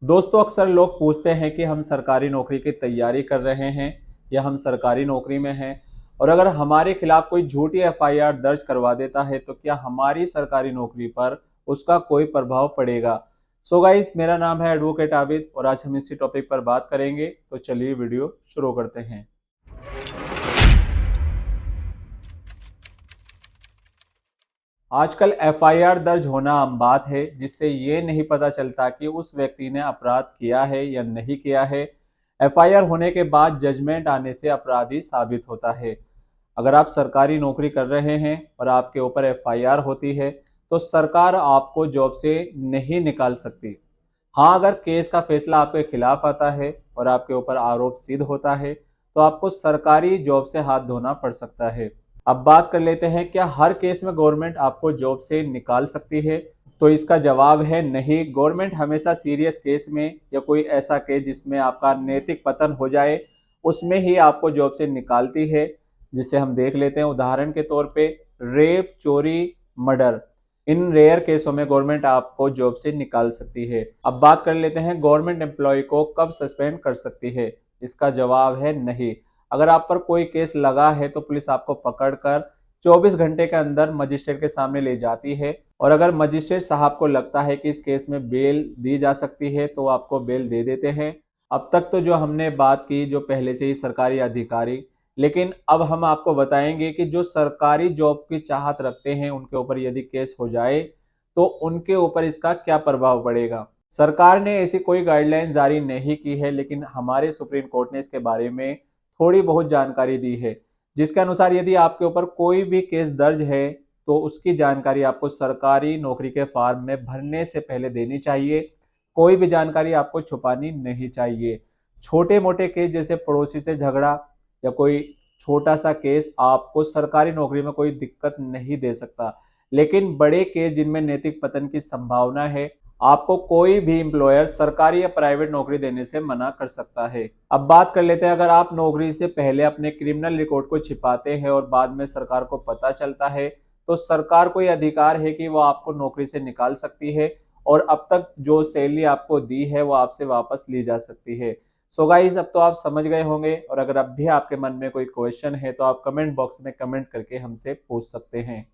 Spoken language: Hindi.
दोस्तों, अक्सर लोग पूछते हैं कि हम सरकारी नौकरी की तैयारी कर रहे हैं या हम सरकारी नौकरी में हैं, और अगर हमारे खिलाफ कोई झूठी एफआईआर दर्ज करवा देता है तो क्या हमारी सरकारी नौकरी पर उसका कोई प्रभाव पड़ेगा। सो गाइस, मेरा नाम है एडवोकेट आबिद और आज हम इसी टॉपिक पर बात करेंगे। तो चलिए वीडियो शुरू करते हैं। आजकल एफआईआर दर्ज होना आम बात है, जिससे ये नहीं पता चलता कि उस व्यक्ति ने अपराध किया है या नहीं किया है। एफआईआर होने के बाद जजमेंट आने से अपराधी साबित होता है। अगर आप सरकारी नौकरी कर रहे हैं और आपके ऊपर एफआईआर होती है तो सरकार आपको जॉब से नहीं निकाल सकती। हाँ, अगर केस का फैसला आपके खिलाफ आता है और आपके ऊपर आरोप सिद्ध होता है तो आपको सरकारी जॉब से हाथ धोना पड़ सकता है। अब बात कर लेते हैं, क्या हर केस में गवर्नमेंट आपको जॉब से निकाल सकती है। तो इसका जवाब है नहीं। गवर्नमेंट हमेशा सीरियस केस में या कोई ऐसा केस जिसमें आपका नैतिक पतन हो जाए उसमें ही आपको जॉब से निकालती है। जिसे हम देख लेते हैं उदाहरण के तौर पे रेप, चोरी, मर्डर। इन रेयर केसों में गवर्नमेंट आपको जॉब से निकाल सकती है। अब बात कर लेते हैं गवर्नमेंट एम्प्लॉय को कब सस्पेंड कर सकती है। इसका जवाब है नहीं। अगर आप पर कोई केस लगा है तो पुलिस आपको पकड़कर 24 घंटे के अंदर मजिस्ट्रेट के सामने ले जाती है, और अगर मजिस्ट्रेट साहब को लगता है कि इस केस में बेल दी जा सकती है तो आपको बेल दे देते हैं। अब तक तो जो हमने बात की जो पहले से ही सरकारी अधिकारी, लेकिन अब हम आपको बताएंगे कि जो सरकारी जॉब की चाहत रखते हैं उनके ऊपर यदि केस हो जाए तो उनके ऊपर इसका क्या प्रभाव पड़ेगा। सरकार ने ऐसी कोई गाइडलाइन जारी नहीं की है, लेकिन हमारे सुप्रीम कोर्ट ने इसके बारे में थोड़ी बहुत जानकारी दी है, जिसके अनुसार यदि आपके ऊपर कोई भी केस दर्ज है तो उसकी जानकारी आपको सरकारी नौकरी के फॉर्म में भरने से पहले देनी चाहिए। कोई भी जानकारी आपको छुपानी नहीं चाहिए। छोटे मोटे केस जैसे पड़ोसी से झगड़ा या कोई छोटा सा केस आपको सरकारी नौकरी में कोई दिक्कत नहीं दे सकता, लेकिन बड़े केस जिनमें नैतिक पतन की संभावना है आपको कोई भी एम्प्लॉयर सरकारी या प्राइवेट नौकरी देने से मना कर सकता है। अब बात कर लेते हैं, अगर आप नौकरी से पहले अपने क्रिमिनल रिकॉर्ड को छिपाते हैं और बाद में सरकार को पता चलता है तो सरकार को यह अधिकार है कि वो आपको नौकरी से निकाल सकती है और अब तक जो सैलरी आपको दी है वो आपसे वापस ली जा सकती है। सो गाइस, अब तो आप समझ गए होंगे, और अगर अब भी आपके मन में कोई क्वेश्चन है तो आप कमेंट बॉक्स में कमेंट करके हमसे पूछ सकते हैं।